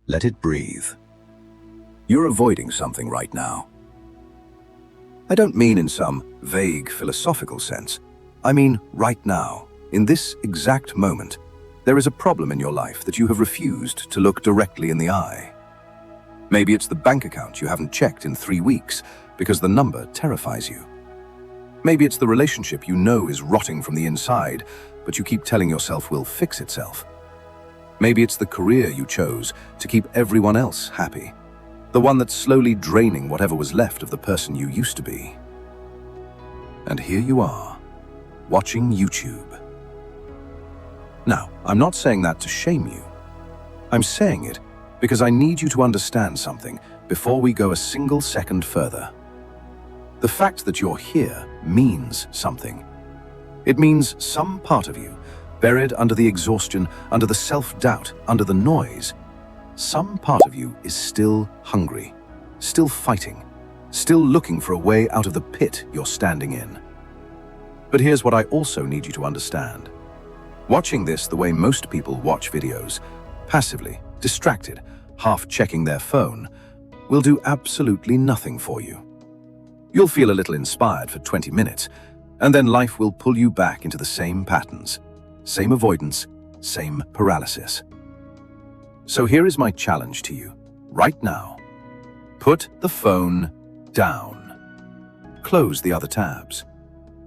Let it breathe. You're avoiding something right now. I don't mean in some vague philosophical sense. I mean right now, in this exact moment, there is a problem in your life that you have refused to look directly in the eye. Maybe it's the bank account you haven't checked in 3 weeks because the number terrifies you. Maybe it's the relationship you know is rotting from the inside, but you keep telling yourself will fix itself. Maybe it's the career you chose to keep everyone else happy, the one that's slowly draining whatever was left of the person you used to be. And here you are, watching YouTube. Now, I'm not saying that to shame you. I'm saying it because I need you to understand something before we go a single second further. The fact that you're here means something. It means some part of you, buried under the exhaustion, under the self-doubt, under the noise, some part of you is still hungry, still fighting, still looking for a way out of the pit you're standing in. But here's what I also need you to understand. Watching this the way most people watch videos, passively, distracted, half checking their phone, will do absolutely nothing for you. You'll feel a little inspired for 20 minutes, and then life will pull you back into the same patterns, same avoidance, same paralysis. So here is my challenge to you, right now. Put the phone down. Close the other tabs.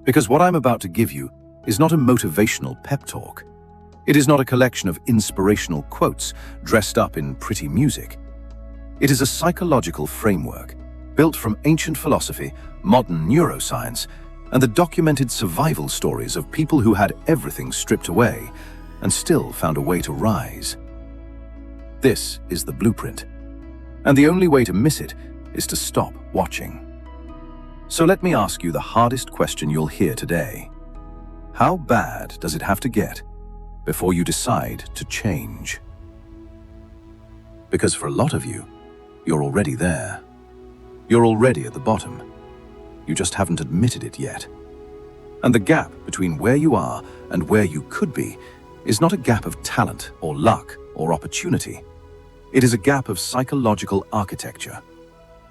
Because what I'm about to give you is not a motivational pep talk. It is not a collection of inspirational quotes dressed up in pretty music. It is a psychological framework built from ancient philosophy, modern neuroscience, and the documented survival stories of people who had everything stripped away and still found a way to rise. This is the blueprint, and the only way to miss it is to stop watching. So let me ask you the hardest question you'll hear today. How bad does it have to get before you decide to change? Because for a lot of you, you're already there. You're already at the bottom. You just haven't admitted it yet. And the gap between where you are and where you could be is not a gap of talent or luck or opportunity. It is a gap of psychological architecture,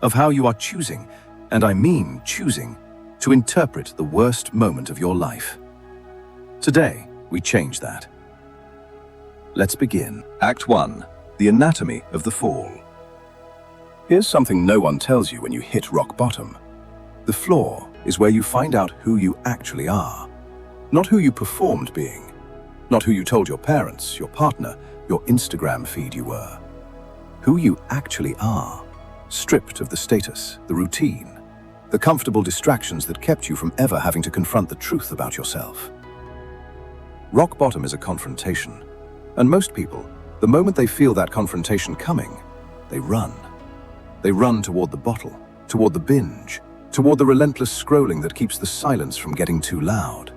of how you are choosing, and I mean choosing, to interpret the worst moment of your life. Today, we change that. Let's begin. Act 1. The anatomy of the fall. Here's something no one tells you when you hit rock bottom. The floor is where you find out who you actually are, not who you performed being, not who you told your parents, your partner, your Instagram feed you were. Who you actually are, stripped of the status, the routine, the comfortable distractions that kept you from ever having to confront the truth about yourself. Rock bottom is a confrontation, and most people, the moment they feel that confrontation coming, they run. They run toward the bottle, toward the binge, toward the relentless scrolling that keeps the silence from getting too loud.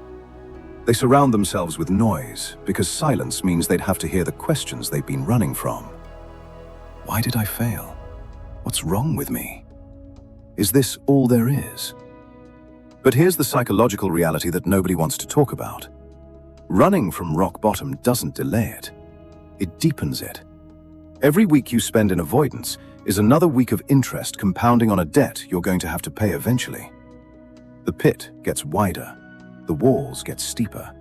They surround themselves with noise because silence means they'd have to hear the questions they've been running from. Why did I fail? What's wrong with me? Is this all there is? But here's the psychological reality that nobody wants to talk about. Running from rock bottom doesn't delay it. It deepens it. Every week you spend in avoidance is another week of interest compounding on a debt you're going to have to pay eventually. The pit gets wider. The walls get steeper.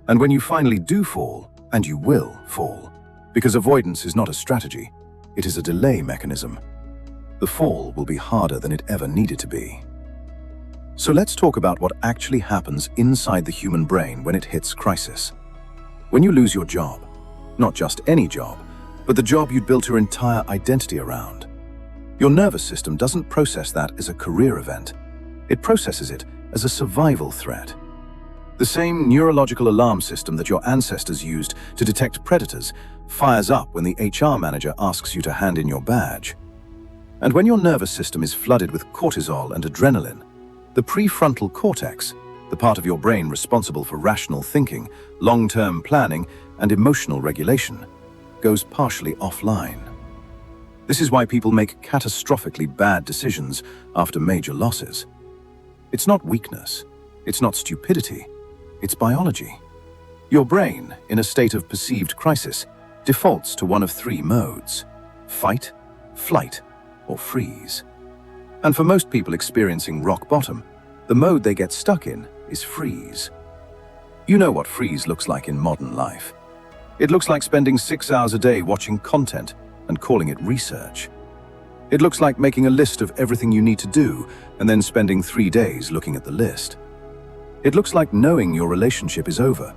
And when you finally do fall, and you will fall, because avoidance is not a strategy, it is a delay mechanism, the fall will be harder than it ever needed to be. So let's talk about what actually happens inside the human brain when it hits crisis. When you lose your job, not just any job, but the job you'd built your entire identity around, your nervous system doesn't process that as a career event. It processes it as a survival threat. The same neurological alarm system that your ancestors used to detect predators fires up when the HR manager asks you to hand in your badge. And when your nervous system is flooded with cortisol and adrenaline, the prefrontal cortex, the part of your brain responsible for rational thinking, long-term planning, and emotional regulation, goes partially offline. This is why people make catastrophically bad decisions after major losses. It's not weakness, it's not stupidity, it's biology. Your brain, in a state of perceived crisis, defaults to one of 3 modes: fight, flight, or freeze. And for most people experiencing rock bottom, the mode they get stuck in is freeze. You know what freeze looks like in modern life. It looks like spending 6 hours a day watching content and calling it research. It looks like making a list of everything you need to do and then spending 3 days looking at the list. It looks like knowing your relationship is over,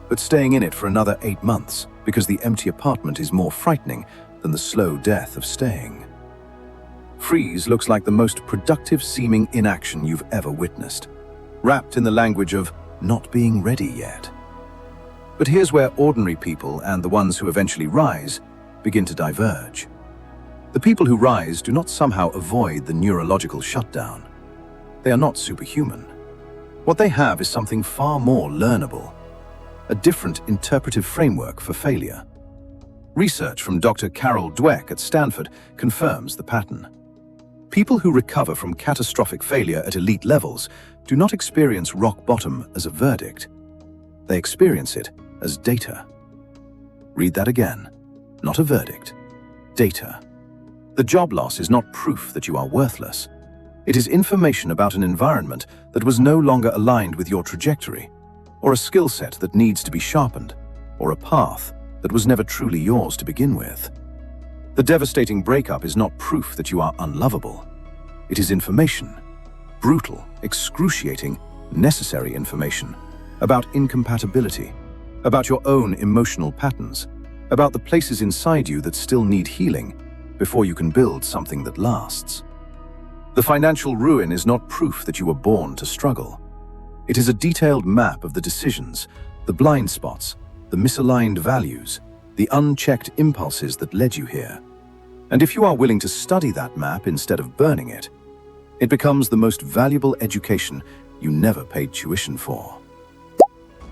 but staying in it for another 8 months because the empty apartment is more frightening than the slow death of staying. Freeze looks like the most productive seeming inaction you've ever witnessed, wrapped in the language of not being ready yet. But here's where ordinary people and the ones who eventually rise begin to diverge. The people who rise do not somehow avoid the neurological shutdown. They are not superhuman. What they have is something far more learnable, a different interpretive framework for failure. Research from Dr. Carol Dweck at Stanford confirms the pattern. People who recover from catastrophic failure at elite levels do not experience rock bottom as a verdict. They experience it as data. Read that again. Not a verdict. Data. The job loss is not proof that you are worthless. It is information about an environment that was no longer aligned with your trajectory, or a skill set that needs to be sharpened, or a path that was never truly yours to begin with. The devastating breakup is not proof that you are unlovable. It is information, brutal, excruciating, necessary information about incompatibility, about your own emotional patterns, about the places inside you that still need healing before you can build something that lasts. The financial ruin is not proof that you were born to struggle. It is a detailed map of the decisions, the blind spots, the misaligned values, the unchecked impulses that led you here. And if you are willing to study that map instead of burning it, it becomes the most valuable education you never paid tuition for.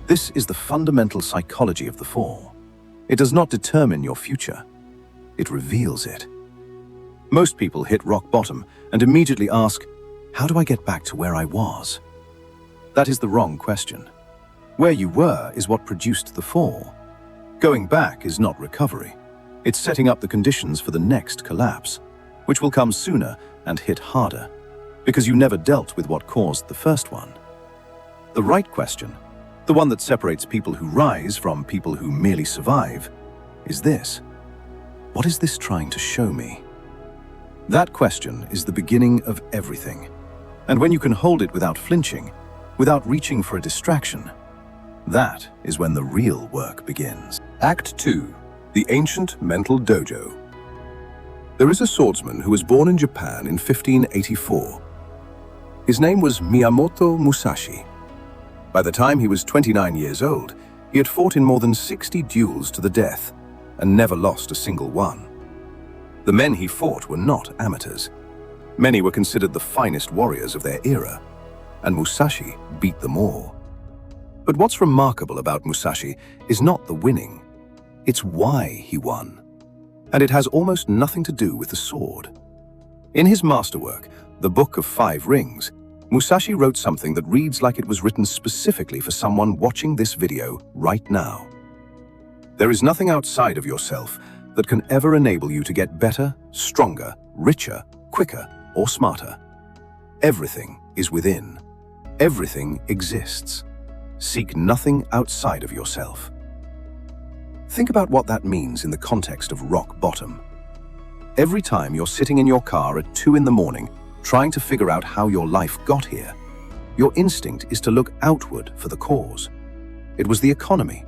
This is the fundamental psychology of the fall. It does not determine your future. It reveals it. Most people hit rock bottom and immediately ask, how do I get back to where I was? That is the wrong question. Where you were is what produced the fall. Going back is not recovery. It's setting up the conditions for the next collapse, which will come sooner and hit harder, because you never dealt with what caused the first one. The right question, the one that separates people who rise from people who merely survive, is this: what is this trying to show me? That question is the beginning of everything. And when you can hold it without flinching, without reaching for a distraction, that is when the real work begins. Act 2. The Ancient Mental Dojo. There is a swordsman who was born in Japan in 1584. His name was Miyamoto Musashi. By the time he was 29 years old, he had fought in more than 60 duels to the death and never lost a single one. The men he fought were not amateurs. Many were considered the finest warriors of their era, and Musashi beat them all. But what's remarkable about Musashi is not the winning. It's why he won. And it has almost nothing to do with the sword. In his masterwork, The Book of Five Rings, Musashi wrote something that reads like it was written specifically for someone watching this video right now. There is nothing outside of yourself that can ever enable you to get better, stronger, richer, quicker, or smarter. Everything is within. Everything exists. Seek nothing outside of yourself. Think about what that means in the context of rock bottom. Every time you're sitting in your car at 2 in the morning trying to figure out how your life got here, your instinct is to look outward for the cause. It was the economy.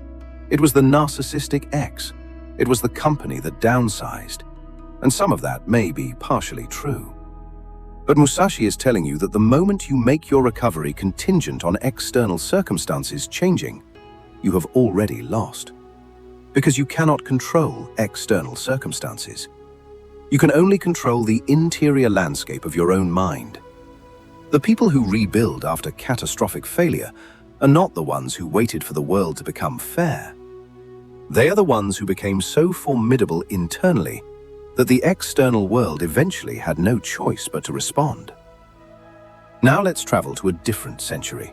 It was the narcissistic ex. It was the company that downsized. And some of that may be partially true. But Musashi is telling you that the moment you make your recovery contingent on external circumstances changing, you have already lost. Because you cannot control external circumstances. You can only control the interior landscape of your own mind. The people who rebuild after catastrophic failure are not the ones who waited for the world to become fair. They are the ones who became so formidable internally that the external world eventually had no choice but to respond. Now let's travel to a different century.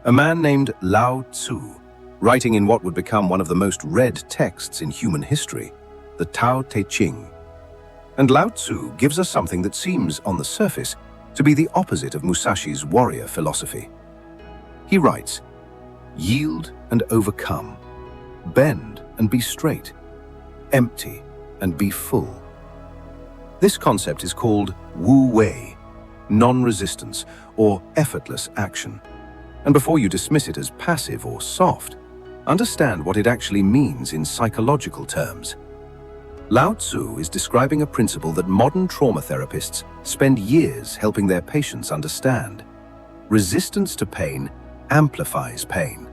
A man named Lao Tzu, writing in what would become one of the most read texts in human history, the Tao Te Ching. And Lao Tzu gives us something that seems, on the surface, to be the opposite of Musashi's warrior philosophy. He writes, "Yield and overcome, bend and be straight, empty and be full." This concept is called Wu Wei, non-resistance or effortless action. And before you dismiss it as passive or soft, understand what it actually means in psychological terms. Lao Tzu is describing a principle that modern trauma therapists spend years helping their patients understand. Resistance to pain amplifies pain.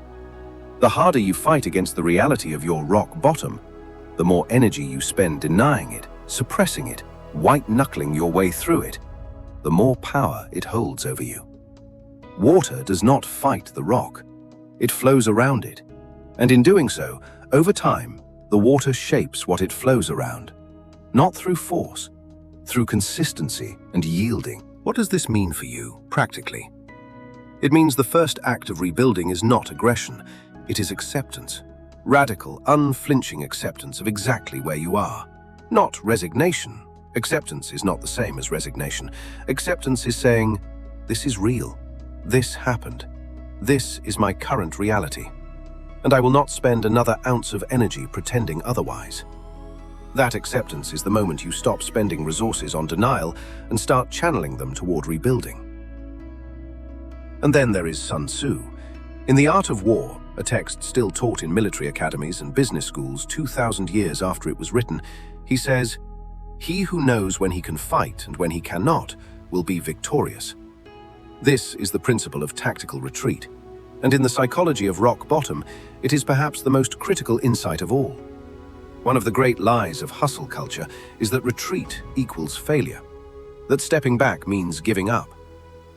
The harder you fight against the reality of your rock bottom, the more energy you spend denying it, suppressing it, white-knuckling your way through it, the more power it holds over you. Water does not fight the rock. It flows around it. And in doing so, over time, the water shapes what it flows around. Not through force, through consistency and yielding. What does this mean for you, practically? It means the first act of rebuilding is not aggression, it is acceptance. Radical, unflinching acceptance of exactly where you are. Not resignation. Acceptance is not the same as resignation. Acceptance is saying, this is real. This happened. This is my current reality. And I will not spend another ounce of energy pretending otherwise. That acceptance is the moment you stop spending resources on denial and start channeling them toward rebuilding. And then there is Sun Tzu. In The Art of War, a text still taught in military academies and business schools 2,000 years after it was written, he says, "He who knows when he can fight and when he cannot will be victorious." This is the principle of tactical retreat, and in the psychology of rock bottom, it is perhaps the most critical insight of all. One of the great lies of hustle culture is that retreat equals failure, that stepping back means giving up.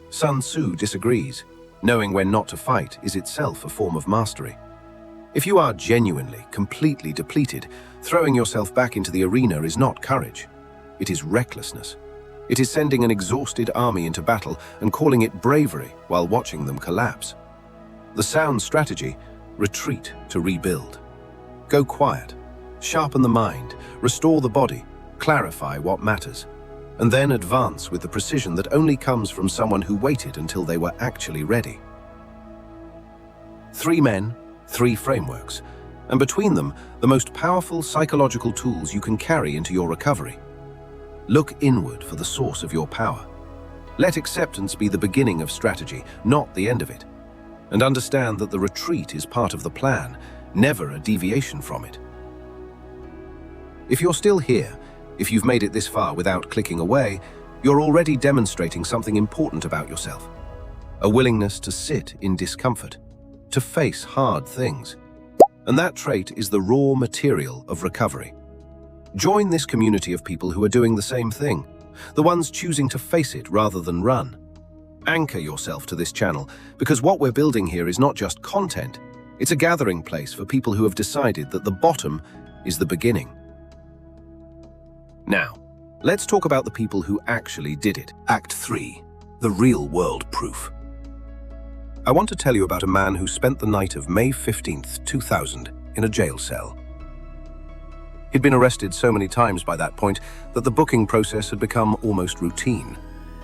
Sun Tzu disagrees. Knowing when not to fight is itself a form of mastery. If you are genuinely, completely depleted, throwing yourself back into the arena is not courage. It is recklessness. It is sending an exhausted army into battle and calling it bravery while watching them collapse. The sound strategy: retreat to rebuild. Go quiet, sharpen the mind, restore the body, clarify what matters, and then advance with the precision that only comes from someone who waited until they were actually ready. 3 men, 3 frameworks, and between them, the most powerful psychological tools you can carry into your recovery. Look inward for the source of your power. Let acceptance be the beginning of strategy, not the end of it. And understand that the retreat is part of the plan, never a deviation from it. If you're still here, if you've made it this far without clicking away, you're already demonstrating something important about yourself. A willingness to sit in discomfort, to face hard things. And that trait is the raw material of recovery. Join this community of people who are doing the same thing, the ones choosing to face it rather than run. Anchor yourself to this channel, because what we're building here is not just content, it's a gathering place for people who have decided that the bottom is the beginning. Now, let's talk about the people who actually did it. Act 3, the real-world proof. I want to tell you about a man who spent the night of May 15th, 2000 in a jail cell. He'd been arrested so many times by that point that the booking process had become almost routine.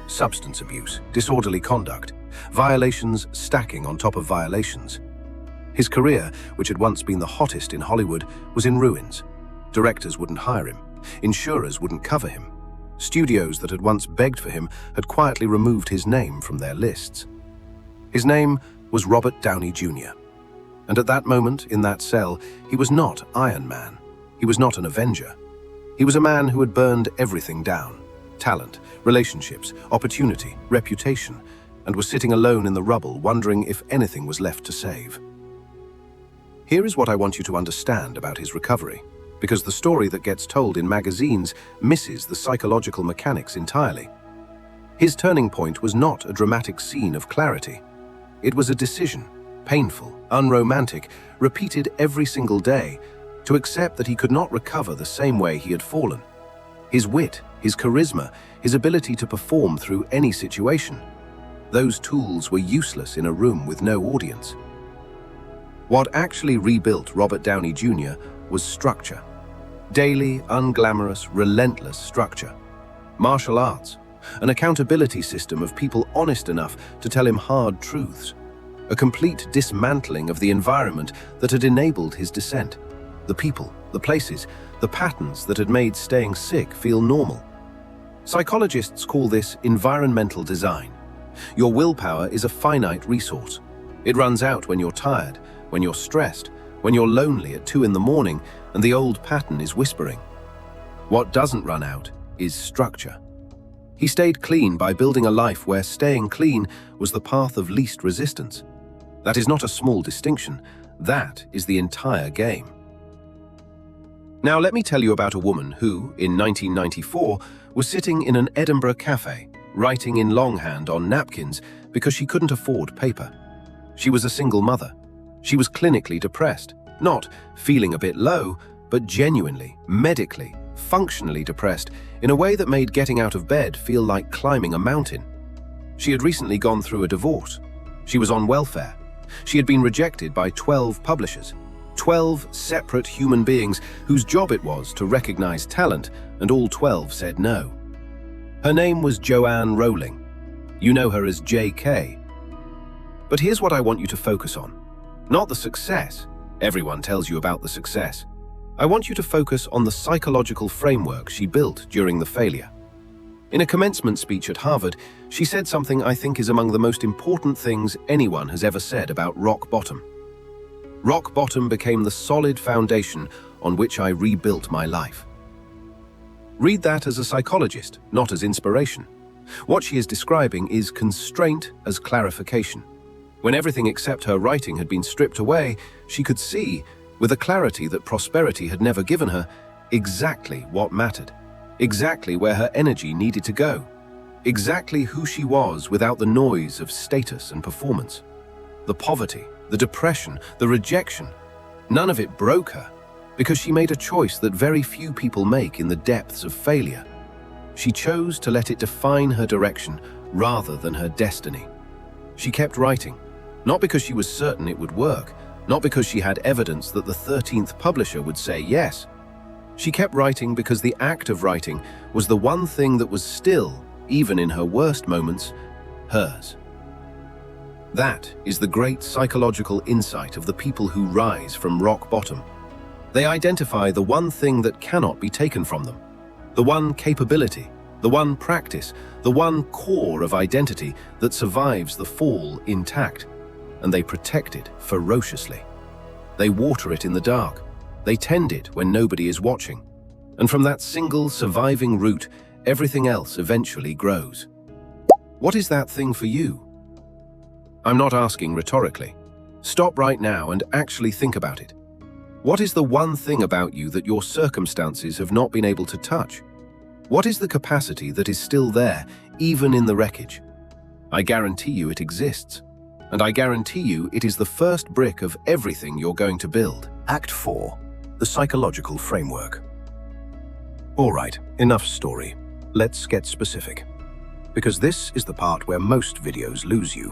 Substance abuse, disorderly conduct, violations stacking on top of violations. His career, which had once been the hottest in Hollywood, was in ruins. Directors wouldn't hire him. Insurers wouldn't cover him. Studios that had once begged for him had quietly removed his name from their lists. His name was Robert Downey Jr. And at that moment, in that cell, he was not Iron Man. He was not an Avenger. He was a man who had burned everything down: talent, relationships, opportunity, reputation, and was sitting alone in the rubble, wondering if anything was left to save. Here is what I want you to understand about his recovery, because the story that gets told in magazines misses the psychological mechanics entirely. His turning point was not a dramatic scene of clarity. It was a decision, painful, unromantic, repeated every single day, to accept that he could not recover the same way he had fallen. His wit, his charisma, his ability to perform through any situation, those tools were useless in a room with no audience. What actually rebuilt Robert Downey Jr. was structure. Daily, unglamorous, relentless structure. Martial arts. An accountability system of people honest enough to tell him hard truths. A complete dismantling of the environment that had enabled his descent. The people, the places, the patterns that had made staying sick feel normal. Psychologists call this environmental design. Your willpower is a finite resource. It runs out when you're tired, when you're stressed, when you're lonely at 2 in the morning and the old pattern is whispering. What doesn't run out is structure. He stayed clean by building a life where staying clean was the path of least resistance. That is not a small distinction. That is the entire game. Now let me tell you about a woman who, in 1994, was sitting in an Edinburgh cafe, writing in longhand on napkins because she couldn't afford paper. She was a single mother. She was clinically depressed, not feeling a bit low, but genuinely, medically, functionally depressed in a way that made getting out of bed feel like climbing a mountain. She had recently gone through a divorce. She was on welfare. She had been rejected by 12 publishers, 12 separate human beings whose job it was to recognize talent, and all 12 said no. Her name was Joanne Rowling. You know her as JK. But here's what I want you to focus on. Not the success. Everyone tells you about the success. I want you to focus on the psychological framework she built during the failure. In a commencement speech at Harvard, she said something I think is among the most important things anyone has ever said about rock bottom. Rock bottom became the solid foundation on which I rebuilt my life. Read that as a psychologist, not as inspiration. What she is describing is constraint as clarification. When everything except her writing had been stripped away, she could see, with a clarity that prosperity had never given her, exactly what mattered, exactly where her energy needed to go, exactly who she was without the noise of status and performance. The poverty, the depression, the rejection, none of it broke her, because she made a choice that very few people make in the depths of failure. She chose to let it define her direction rather than her destiny. She kept writing, not because she was certain it would work, not because she had evidence that the 13th publisher would say yes. She kept writing because the act of writing was the one thing that was still, even in her worst moments, hers. That is the great psychological insight of the people who rise from rock bottom. They identify the one thing that cannot be taken from them, the one capability, the one practice, the one core of identity that survives the fall intact, and they protect it ferociously. They water it in the dark. They tend it when nobody is watching. And from that single surviving root, everything else eventually grows. What is that thing for you? I'm not asking rhetorically. Stop right now and actually think about it. What is the one thing about you that your circumstances have not been able to touch? What is the capacity that is still there, even in the wreckage? I guarantee you it exists. And I guarantee you it is the first brick of everything you're going to build. Act 4. The psychological framework. All right, enough story. Let's get specific. Because this is the part where most videos lose you,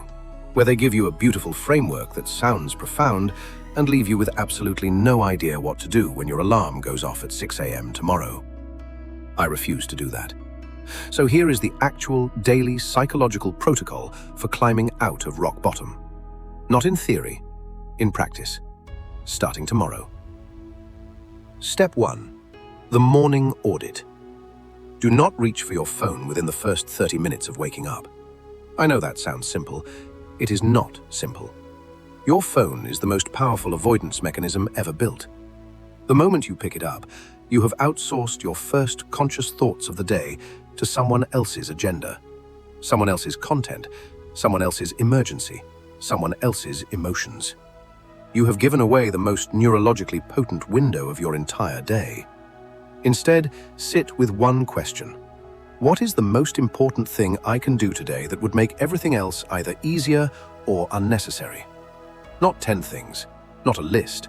where they give you a beautiful framework that sounds profound and leave you with absolutely no idea what to do when your alarm goes off at 6 a.m. tomorrow. I refuse to do that. So here is the actual daily psychological protocol for climbing out of rock bottom. Not in theory, in practice. Starting tomorrow. Step 1. The morning audit. Do not reach for your phone within the first 30 minutes of waking up. I know that sounds simple. It is not simple. Your phone is the most powerful avoidance mechanism ever built. The moment you pick it up, you have outsourced your first conscious thoughts of the day to someone else's agenda, someone else's content, someone else's emergency, someone else's emotions. You have given away the most neurologically potent window of your entire day. Instead, sit with one question. What is the most important thing I can do today that would make everything else either easier or unnecessary? Not 10 things, not a list,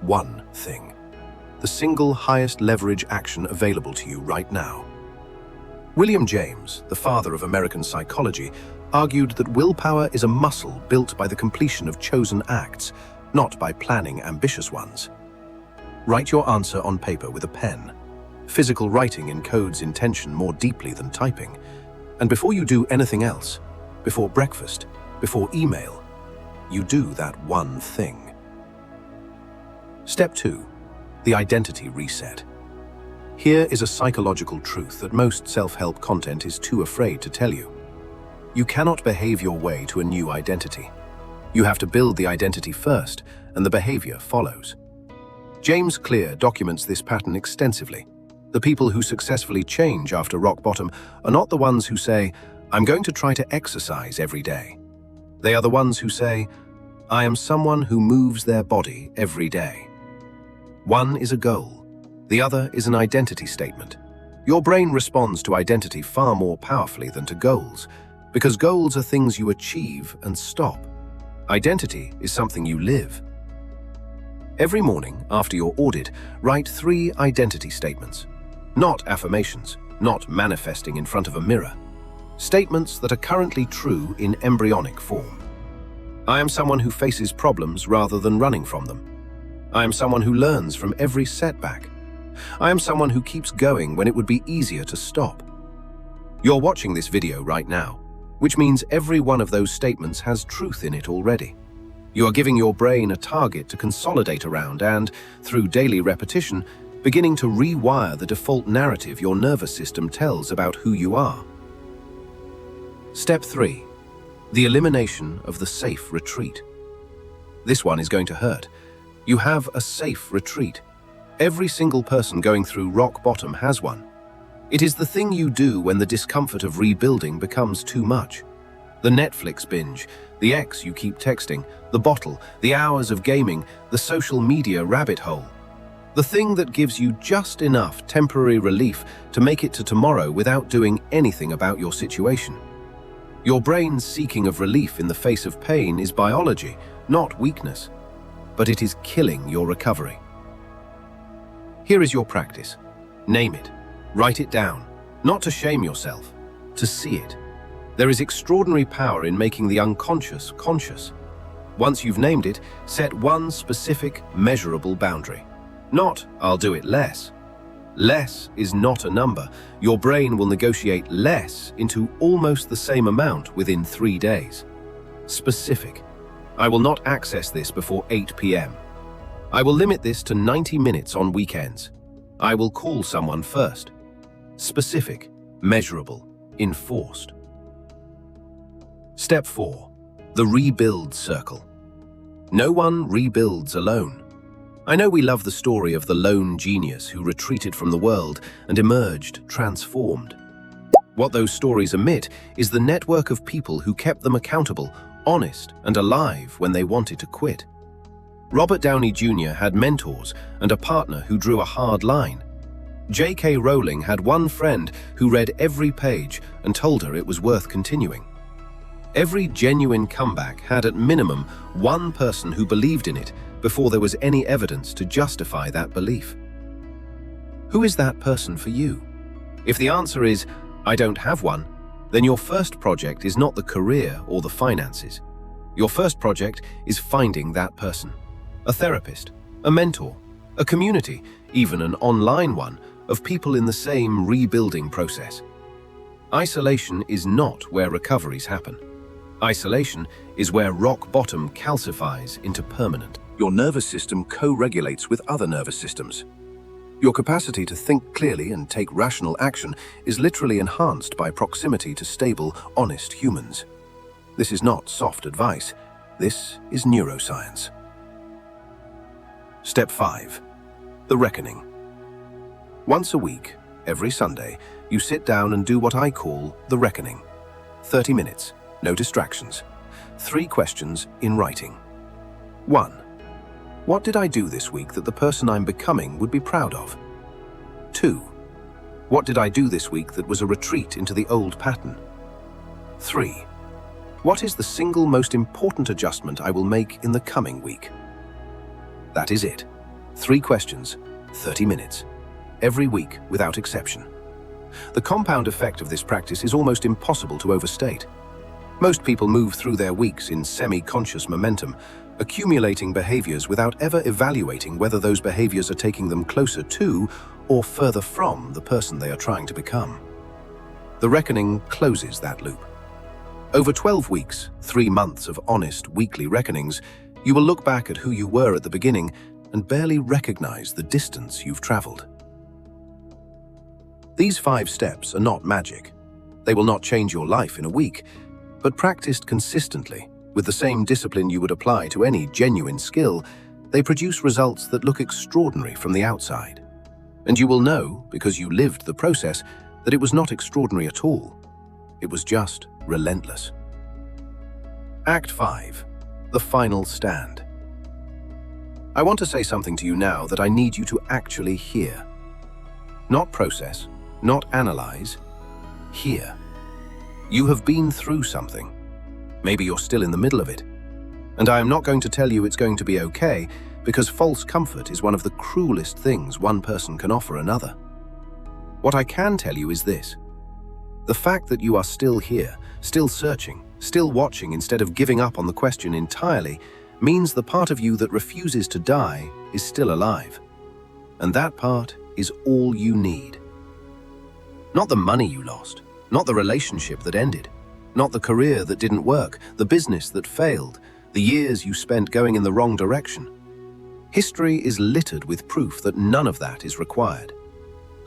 one thing. The single highest leverage action available to you right now. William James, the father of American psychology, argued that willpower is a muscle built by the completion of chosen acts, not by planning ambitious ones. Write your answer on paper with a pen. Physical writing encodes intention more deeply than typing. And before you do anything else, before breakfast, before email, you do that one thing. Step 2. The identity reset. Here is a psychological truth that most self-help content is too afraid to tell you. You cannot behave your way to a new identity. You have to build the identity first, and the behavior follows. James Clear documents this pattern extensively. The people who successfully change after rock bottom are not the ones who say, "I'm going to try to exercise every day." They are the ones who say, "I am someone who moves their body every day." One is a goal. The other is an identity statement. Your brain responds to identity far more powerfully than to goals, because goals are things you achieve and stop. Identity is something you live. Every morning after your audit, write 3 identity statements. Not affirmations, not manifesting in front of a mirror. Statements that are currently true in embryonic form. I am someone who faces problems rather than running from them. I am someone who learns from every setback. I am someone who keeps going when it would be easier to stop. You're watching this video right now, which means every one of those statements has truth in it already. You are giving your brain a target to consolidate around and, through daily repetition, beginning to rewire the default narrative your nervous system tells about who you are. Step 3. The elimination of the safe retreat. This one is going to hurt. You have a safe retreat. Every single person going through rock bottom has one. It is the thing you do when the discomfort of rebuilding becomes too much. The Netflix binge, the ex you keep texting, the bottle, the hours of gaming, the social media rabbit hole. The thing that gives you just enough temporary relief to make it to tomorrow without doing anything about your situation. Your brain's seeking of relief in the face of pain is biology, not weakness, but it is killing your recovery. Here is your practice. Name it. Write it down, not to shame yourself, to see it. There is extraordinary power in making the unconscious conscious. Once you've named it, set one specific, measurable boundary. Not, "I'll do it less." Less is not a number. Your brain will negotiate less into almost the same amount within 3 days. Specific. I will not access this before 8 p.m. I will limit this to 90 minutes on weekends. I will call someone first. Specific, measurable, enforced. Step 4. The rebuild circle. No one rebuilds alone. I know we love the story of the lone genius who retreated from the world and emerged transformed. What those stories omit is the network of people who kept them accountable, honest, and alive when they wanted to quit. Robert Downey Jr. had mentors and a partner who drew a hard line. J.K. Rowling had one friend who read every page and told her it was worth continuing. Every genuine comeback had at minimum one person who believed in it before there was any evidence to justify that belief. Who is that person for you? If the answer is, "I don't have one," then your first project is not the career or the finances. Your first project is finding that person. A therapist, a mentor, a community, even an online one, of people in the same rebuilding process. Isolation is not where recoveries happen. Isolation is where rock bottom calcifies into permanent. Your nervous system co-regulates with other nervous systems. Your capacity to think clearly and take rational action is literally enhanced by proximity to stable, honest humans. This is not soft advice. This is neuroscience. Step 5. The reckoning. Once a week, every Sunday, you sit down and do what I call the reckoning. 30 minutes, no distractions. 3 questions in writing. 1. What did I do this week that the person I'm becoming would be proud of? 2. What did I do this week that was a retreat into the old pattern? 3. What is the single most important adjustment I will make in the coming week? That is it. 3 questions, 30 minutes. Every week without exception. The compound effect of this practice is almost impossible to overstate. Most people move through their weeks in semi-conscious momentum, accumulating behaviors without ever evaluating whether those behaviors are taking them closer to or further from the person they are trying to become. The reckoning closes that loop. Over 12 weeks, 3 months of honest weekly reckonings, you will look back at who you were at the beginning and barely recognize the distance you've traveled. These 5 steps are not magic. They will not change your life in a week, but practiced consistently, with the same discipline you would apply to any genuine skill, they produce results that look extraordinary from the outside. And you will know, because you lived the process, that it was not extraordinary at all. It was just relentless. Act 5. The final stand. I want to say something to you now that I need you to actually hear. Not process, not analyze, hear. You have been through something. Maybe you're still in the middle of it. And I am not going to tell you it's going to be okay, because false comfort is one of the cruelest things one person can offer another. What I can tell you is this. The fact that you are still here, still searching, still watching instead of giving up on the question entirely, means the part of you that refuses to die is still alive. And that part is all you need. Not the money you lost, not the relationship that ended, not the career that didn't work, the business that failed, the years you spent going in the wrong direction. History is littered with proof that none of that is required.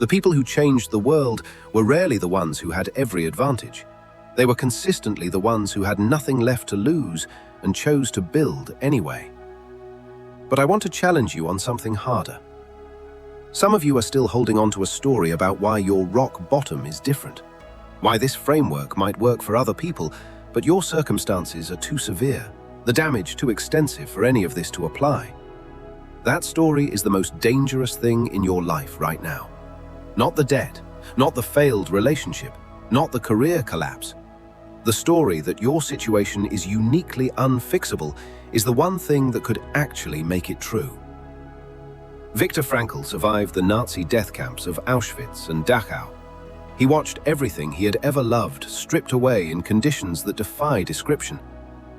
The people who changed the world were rarely the ones who had every advantage. They were consistently the ones who had nothing left to lose and chose to build anyway. But I want to challenge you on something harder. Some of you are still holding on to a story about why your rock bottom is different, why this framework might work for other people, but your circumstances are too severe, the damage too extensive for any of this to apply. That story is the most dangerous thing in your life right now. Not the debt, not the failed relationship, not the career collapse. The story that your situation is uniquely unfixable is the one thing that could actually make it true. Viktor Frankl survived the Nazi death camps of Auschwitz and Dachau. He watched everything he had ever loved stripped away in conditions that defy description.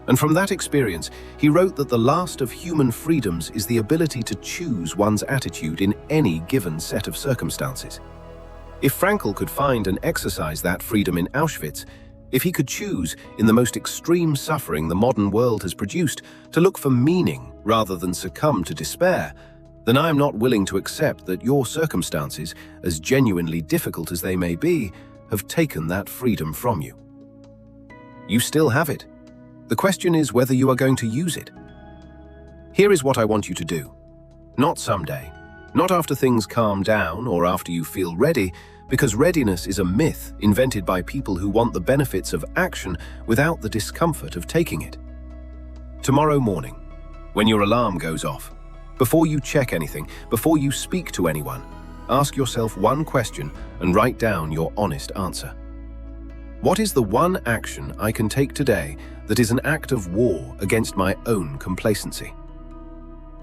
And from that experience, he wrote that the last of human freedoms is the ability to choose one's attitude in any given set of circumstances. If Frankl could find and exercise that freedom in Auschwitz, if he could choose, in the most extreme suffering the modern world has produced, to look for meaning rather than succumb to despair, then I am not willing to accept that your circumstances, as genuinely difficult as they may be, have taken that freedom from you. You still have it. The question is whether you are going to use it. Here is what I want you to do. Not someday, not after things calm down or after you feel ready, because readiness is a myth invented by people who want the benefits of action without the discomfort of taking it. Tomorrow morning, when your alarm goes off, before you check anything, before you speak to anyone, ask yourself one question and write down your honest answer. What is the one action I can take today that is an act of war against my own complacency?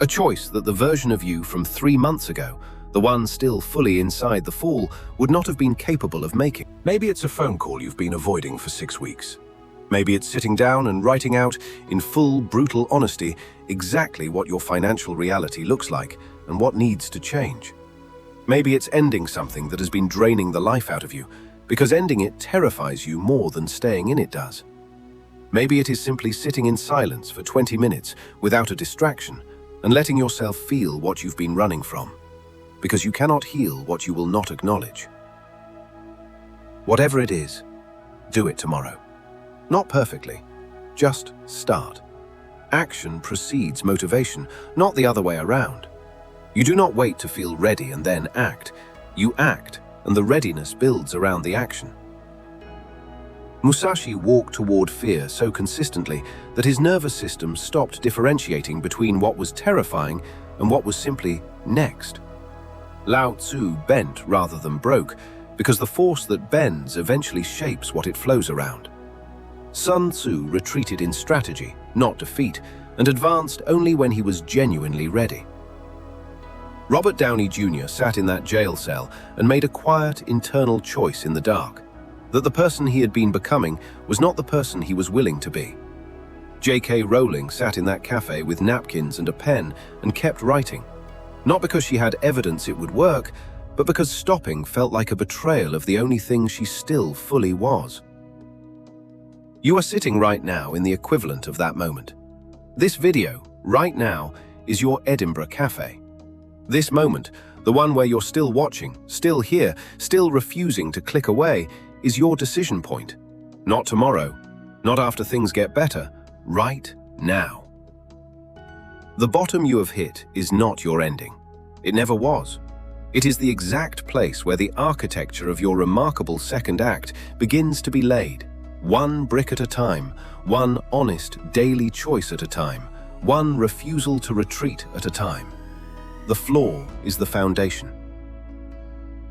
A choice that the version of you from 3 months ago, the one still fully inside the fall, would not have been capable of making. Maybe it's a phone call you've been avoiding for 6 weeks. Maybe it's sitting down and writing out, in full, brutal honesty, exactly what your financial reality looks like and what needs to change. Maybe it's ending something that has been draining the life out of you, because ending it terrifies you more than staying in it does. Maybe it is simply sitting in silence for 20 minutes without a distraction and letting yourself feel what you've been running from, because you cannot heal what you will not acknowledge. Whatever it is, do it tomorrow. Not perfectly, just start. Action precedes motivation, not the other way around. You do not wait to feel ready and then act. You act, and the readiness builds around the action. Musashi walked toward fear so consistently that his nervous system stopped differentiating between what was terrifying and what was simply next. Lao Tzu bent rather than broke, because the force that bends eventually shapes what it flows around. Sun Tzu retreated in strategy, not defeat, and advanced only when he was genuinely ready. Robert Downey Jr. sat in that jail cell and made a quiet internal choice in the dark. that the person he had been becoming was not the person he was willing to be. J.K. Rowling sat in that cafe with napkins and a pen and kept writing, not because she had evidence it would work, but because stopping felt like a betrayal of the only thing she still fully was. You are sitting right now in the equivalent of that moment. This video, right now, is your Edinburgh cafe. This moment, the one where you're still watching, still here, still refusing to click away, is your decision point. Not tomorrow, not after things get better, right now. The bottom you have hit is not your ending. It never was. It is the exact place where the architecture of your remarkable second act begins to be laid. One brick at a time, one honest daily choice at a time, one refusal to retreat at a time. The floor is the foundation,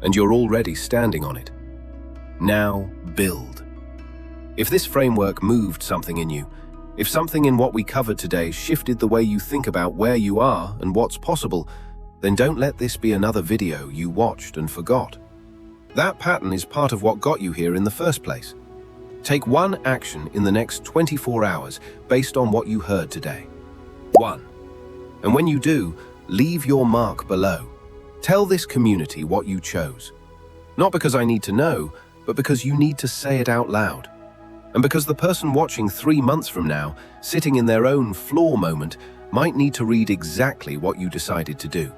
and you're already standing on it. Now build. If this framework moved something in you, if something in what we covered today shifted the way you think about where you are and what's possible, then don't let this be another video you watched and forgot. That pattern is part of what got you here in the first place. Take one action in the next 24 hours based on what you heard today. 1. And when you do, leave your mark below. Tell this community what you chose. Not because I need to know, but because you need to say it out loud. And because the person watching 3 months from now, sitting in their own floor moment, might need to read exactly what you decided to do.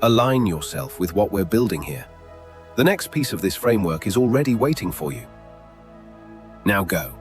Align yourself with what we're building here. The next piece of this framework is already waiting for you. Now go.